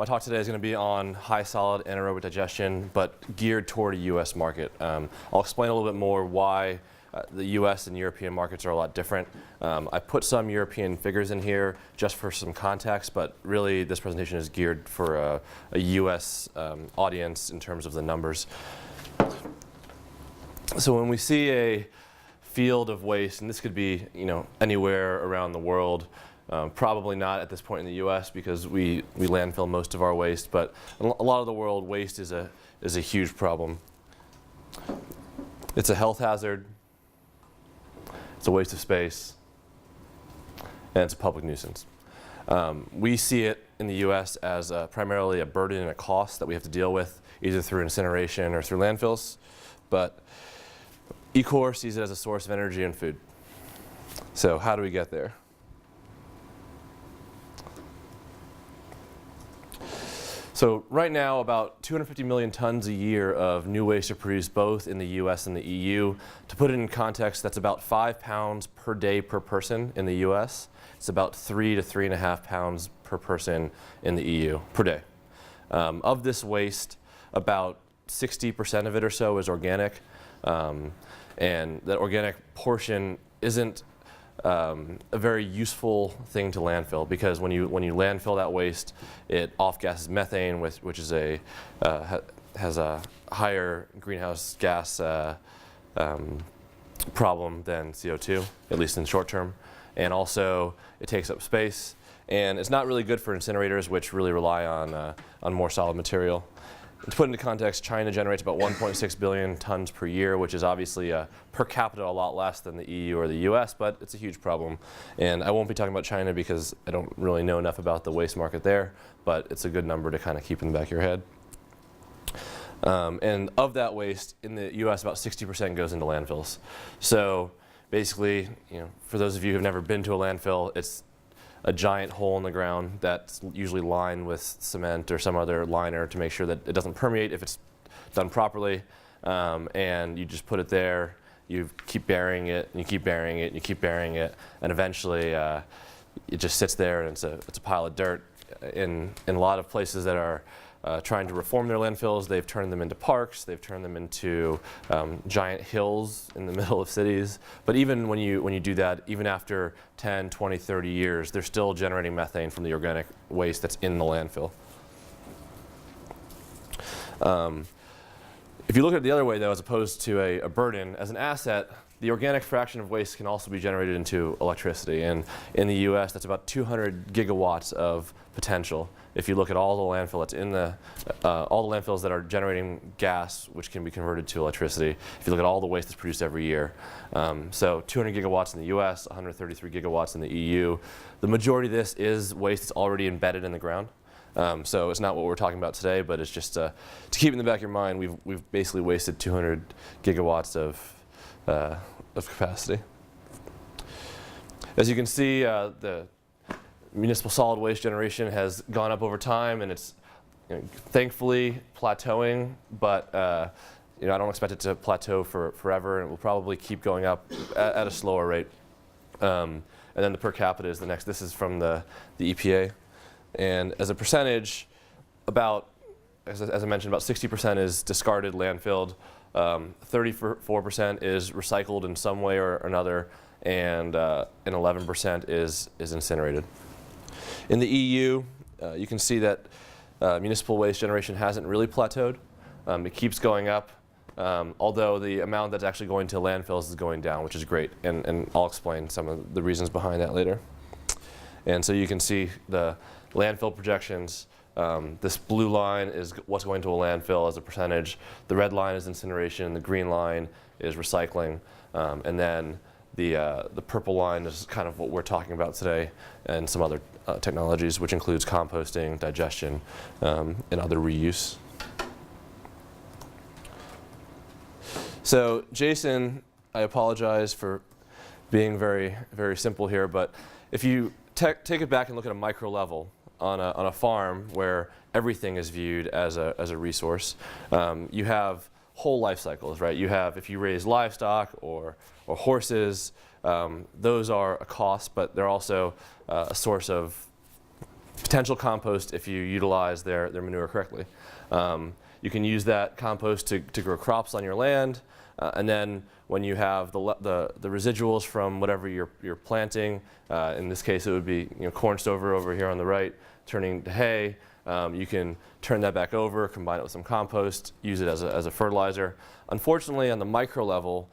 my talk today is going to be on high solid anaerobic digestion, but geared toward a U.S. market. I'll explain a little bit more why the U.S. and European markets are a lot different. I put some European figures in here just for some context, but really this presentation is geared for a U.S. Audience in terms of the numbers. So when we see a field of waste, and this could be anywhere around the world, probably not at this point in the U.S. because we landfill most of our waste, but a lot of the world, waste is a huge problem. It's a health hazard. It's a waste of space, and it's a public nuisance. We see it in the U.S. as primarily a burden and a cost that we have to deal with, either through incineration or through landfills. But ECOR sees it as a source of energy and food. So how do we get there? So right now, about 250 million tons a year of new waste are produced both in the US and the EU. To put it in context, that's about 5 pounds per day per person in the US. It's about 3 to 3.5 pounds per person in the EU per day. Of this waste, about 60% of it or so is organic. And that organic portion isn't a very useful thing to landfill, because when you landfill that waste, it off-gases methane, which is has a higher greenhouse gas problem than CO2, at least in the short term. And also, it takes up space, and it's not really good for incinerators, which really rely on more solid material. To put into context, China generates about 1.6 billion tons per year, which is obviously per capita a lot less than the EU or the US, but it's a huge problem. And I won't be talking about China because I don't really know enough about the waste market there, but it's a good number to kind of keep in the back of your head. And of that waste, in the US, about 60% goes into landfills. So basically, for those of you who've never been to a landfill, it's a giant hole in the ground that's usually lined with cement or some other liner to make sure that it doesn't permeate if it's done properly. And you just put it there, you keep burying it, and you keep burying it, and you keep burying it, and eventually it just sits there, and it's a pile of dirt. In a lot of places that are trying to reform their landfills, they've turned them into parks, they've turned them into giant hills in the middle of cities. But even when you do that, even after 10, 20, 30 years, they're still generating methane from the organic waste that's in the landfill. If you look at it the other way, though, as opposed to a burden, as an asset, the organic fraction of waste can also be generated into electricity. And in the US, that's about 200 gigawatts of potential. If you look at all the landfill that's in all the landfills that are generating gas, which can be converted to electricity, if you look at all the waste that's produced every year. So 200 gigawatts in the US, 133 gigawatts in the EU. The majority of this is waste that's already embedded in the ground. So it's not what we're talking about today, but it's just to keep in the back of your mind, we've basically wasted 200 gigawatts of capacity. As you can see, the municipal solid waste generation has gone up over time, and it's thankfully plateauing, but I don't expect it to plateau forever, and it will probably keep going up at a slower rate. And then the per capita is the next. This is from the EPA. And as a percentage, as I mentioned, about 60% is discarded, landfilled. 34% is recycled in some way or another, and 11% is incinerated. In the EU, you can see that municipal waste generation hasn't really plateaued. It keeps going up, although the amount that's actually going to landfills is going down, which is great, and I'll explain some of the reasons behind that later. And so you can see the landfill projections. This blue line is what's going to a landfill as a percentage. The red line is incineration. The green line is recycling. And then the purple line is kind of what we're talking about today, and some other technologies, which includes composting, digestion, and other reuse. So Jason, I apologize for being very, very simple here, but if you take it back and look at a micro level, on a farm where everything is viewed as a resource, you have whole life cycles, right? You have, if you raise livestock or horses, those are a cost, but they're also a source of potential compost if you utilize their manure correctly. You can use that compost to grow crops on your land, and then when you have the residuals from whatever you're planting, in this case it would be corn stover over here on the right, turning to hay. You can turn that back over, combine it with some compost, use it as a fertilizer. Unfortunately, on the micro level,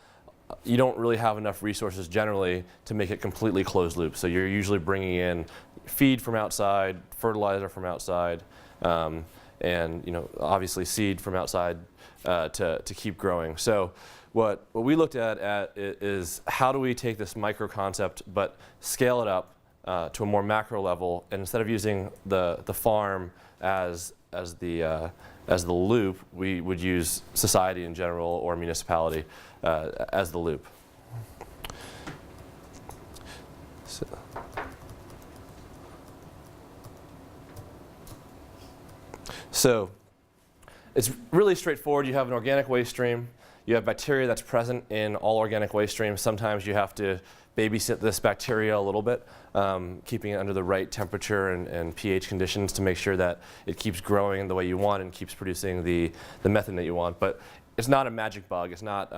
you don't really have enough resources generally to make it completely closed loop. So you're usually bringing in feed from outside, fertilizer from outside, and obviously seed from outside to keep growing. So what we looked at is how do we take this micro concept but scale it up to a more macro level, and instead of using the farm as the loop, we would use society in general or municipality as the loop. So it's really straightforward. You have an organic waste stream. You have bacteria that's present in all organic waste streams. Sometimes you have to babysit this bacteria a little bit, keeping it under the right temperature and pH conditions to make sure that it keeps growing the way you want and keeps producing the methane that you want. But it's not a magic bug. It's not,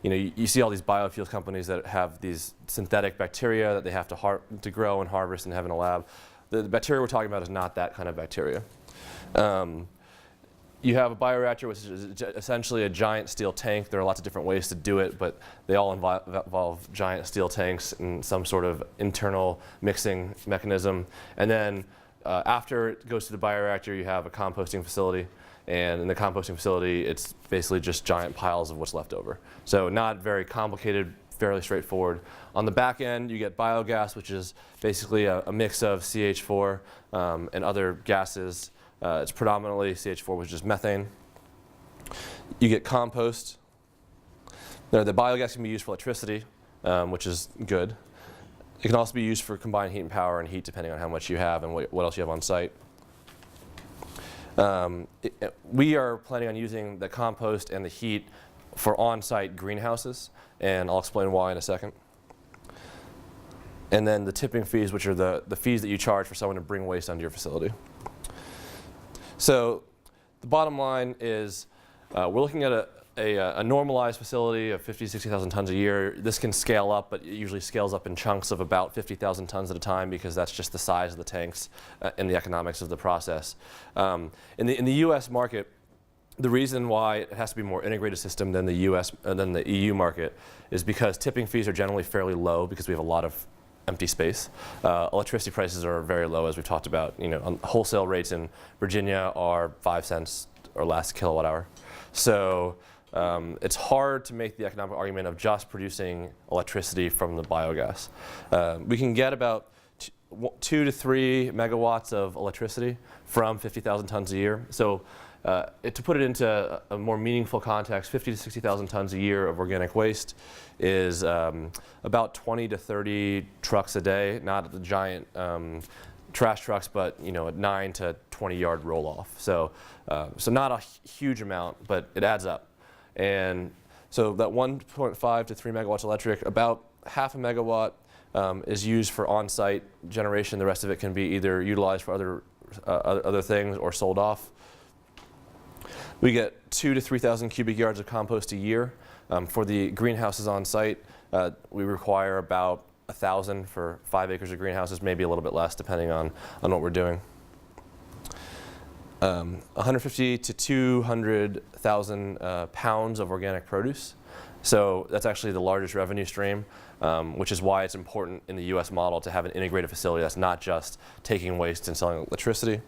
you see all these biofuels companies that have these synthetic bacteria that they have to grow and harvest and have in a lab. The bacteria we're talking about is not that kind of bacteria. You have a bioreactor, which is essentially a giant steel tank. There are lots of different ways to do it, but they all involve giant steel tanks and some sort of internal mixing mechanism. And then after it goes to the bioreactor, you have a composting facility. And in the composting facility, it's basically just giant piles of what's left over. So not very complicated, fairly straightforward. On the back end, you get biogas, which is basically a mix of CH4 and other gases. It's predominantly CH4, which is methane. You get compost. Now, the biogas can be used for electricity, which is good. It can also be used for combined heat and power and heat, depending on how much you have and what else you have on site. We are planning on using the compost and the heat for on-site greenhouses, and I'll explain why in a second. And then the tipping fees, which are the fees that you charge for someone to bring waste onto your facility. So the bottom line is we're looking at a normalized facility of 50,000 to 60,000 tons a year. This can scale up, but it usually scales up in chunks of about 50,000 tons at a time because that's just the size of the tanks and the economics of the process. In the U.S. market, the reason why it has to be a more integrated system than the EU market is because tipping fees are generally fairly low because we have a lot of empty space. Electricity prices are very low, as we've talked about. Wholesale rates in Virginia are 5 cents or less kilowatt hour. So it's hard to make the economic argument of just producing electricity from the biogas. We can get about 2 to 3 megawatts of electricity from 50,000 tons a year. So to put it into a more meaningful context, 50 to 60,000 tons a year of organic waste is about 20 to 30 trucks a day, not the giant trash trucks, but a 9 to 20 yard roll off. So not a huge amount, but it adds up. And so that 1.5 to 3 megawatts electric, about half a megawatt is used for on-site generation. The rest of it can be either utilized for other things or sold off. We get 2,000 to 3,000 cubic yards of compost a year. For the greenhouses on site, we require about 1,000 for 5 acres of greenhouses, maybe a little bit less depending on what we're doing. 150 to 200,000 pounds of organic produce. So that's actually the largest revenue stream, which is why it's important in the US model to have an integrated facility that's not just taking waste and selling electricity.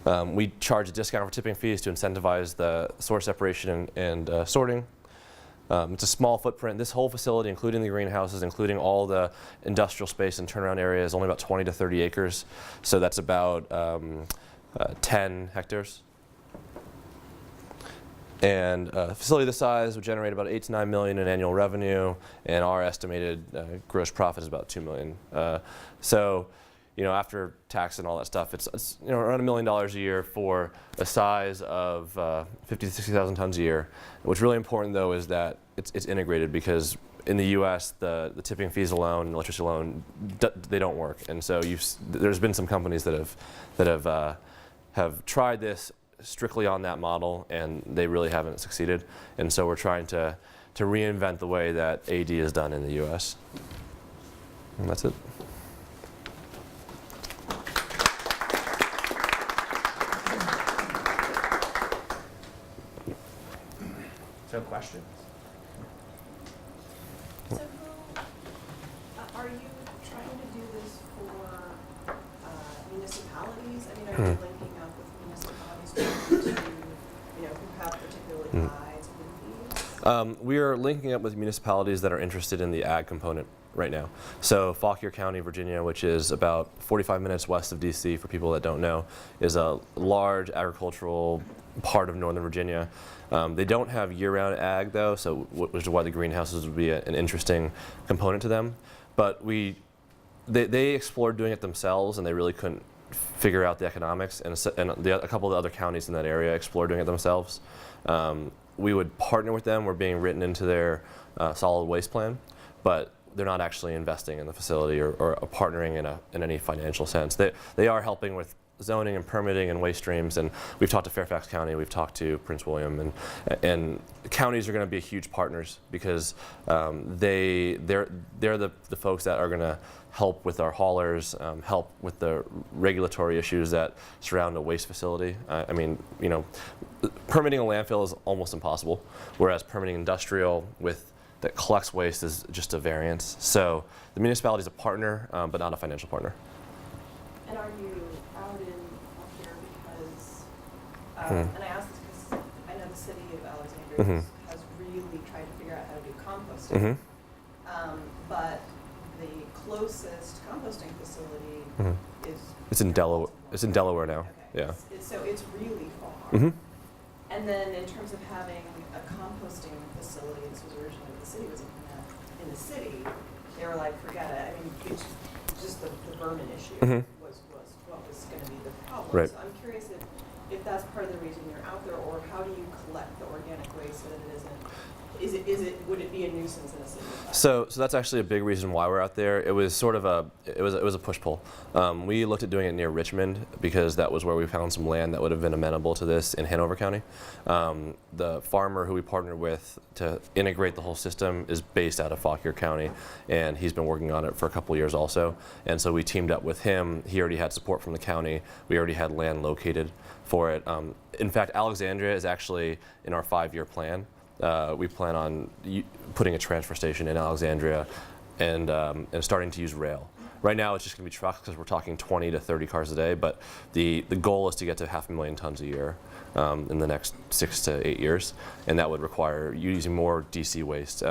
We charge a discount for tipping fees to incentivize the source separation and sorting. It's a small footprint. This whole facility, including the greenhouses, including all the industrial space and turnaround area, is only about 20 to 30 acres. So that's about 10 hectares. And a facility this size would generate about 8 to 9 million in annual revenue, and our estimated gross profit is about 2 million. So, after tax and all that stuff, it's around $1 million a year for a size of 50 to 60,000 tons a year. What's really important, though, is that it's integrated, because in the U.S., the tipping fees alone, electricity alone, they don't work. And so there's been some companies that have tried this strictly on that model, and they really haven't succeeded. And so we're trying to reinvent the way that AD is done in the U.S. And that's it. So questions? So are you trying to do this for municipalities? I mean, are you linking up with municipalities who have particularly high tipping fees? We are linking up with municipalities that are interested in the ag component right now. So Fauquier County, Virginia, which is about 45 minutes west of DC, for people that don't know, is a large agricultural part of Northern Virginia. They don't have year-round ag though, so which is why the greenhouses would be an interesting component to them. But they explored doing it themselves, and they really couldn't figure out the economics. And a couple of the other counties in that area explored doing it themselves. We would partner with them. We're being written into their solid waste plan, but they're not actually investing in the facility or partnering in any financial sense. They are helping with zoning and permitting and waste streams, and we've talked to Fairfax County, we've talked to Prince William, and counties are going to be huge partners because they're the folks that are going to help with our haulers, help with the regulatory issues that surround a waste facility. I mean, permitting a landfill is almost impossible, whereas permitting industrial that collects waste is just a variance. So the municipality is a partner, but not a financial partner. And are you out in here because, and I ask this because I know the city of Alexandria has really tried to figure out how to do composting, but the closest composting facility is it's in Delaware. It's in Delaware now. Okay. Yeah. So it's really far. And then in terms of having a composting facility, this was originally what the city was looking at in the city, they were like, forget it. I mean, it's just the vermin issue was what was going to be the problem. Right. So I'm curious if that's part of the reason you're out there, or how do you collect the organic waste so that it isn't, would it be a nuisance in a city? So that's actually a big reason why we're out there. It was sort of it was a push-pull. We looked at doing it near Richmond because that was where we found some land that would have been amenable to this in Hanover County. The farmer who we partnered with to integrate the whole system is based out of Fauquier County, and he's been working on it for a couple of years also. And so we teamed up with him. He already had support from the county. We already had land located for it. In fact, Alexandria is actually in our 5-year plan. We plan on putting a transfer station in Alexandria and starting to use rail. Right now it's just going to be trucks because we're talking 20 to 30 cars a day, but the goal is to get to 500,000 tons a year in the next 6 to 8 years, and that would require using more DC waste.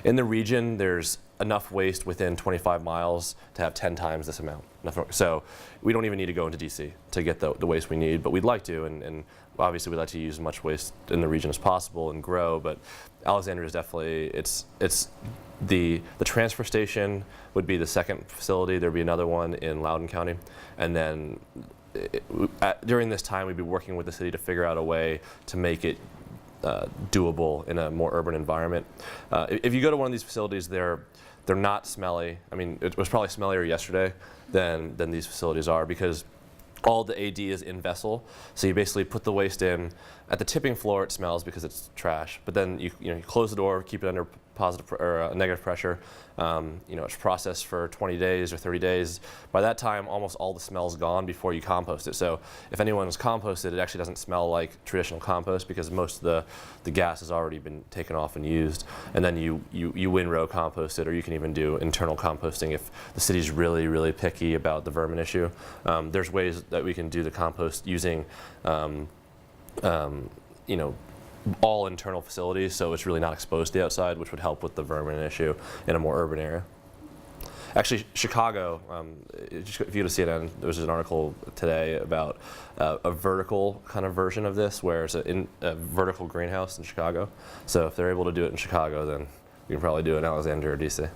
In the region, there's enough waste within 25 miles to have 10 times this amount. So we don't even need to go into DC to get the waste we need, but we'd like to, and obviously we'd like to use as much waste in the region as possible and grow, but Alexandria is definitely, it's the transfer station would be the second facility. There'd be another one in Loudoun County, and then during this time we'd be working with the city to figure out a way to make it doable in a more urban environment. If you go to one of these facilities, they're not smelly. I mean, it was probably smellier yesterday than these facilities are because all the AD is in vessel. So you basically put the waste in. At the tipping floor, it smells because it's trash. But then you close the door, keep it under positive or negative pressure. It's processed for 20 days or 30 days. By that time, almost all the smell's gone before you compost it. So if anyone's composted, it actually doesn't smell like traditional compost because most of the gas has already been taken off and used. And then you windrow compost it, or you can even do internal composting if the city's really, really picky about the vermin issue. There's ways that we can do the compost using all internal facilities, so it's really not exposed to the outside, which would help with the vermin issue in a more urban area. Actually, Chicago, if you go to CNN, there was an article today about a vertical kind of version of this, where it's a vertical greenhouse in Chicago. So if they're able to do it in Chicago, then we can probably do it in Alexandria or DC.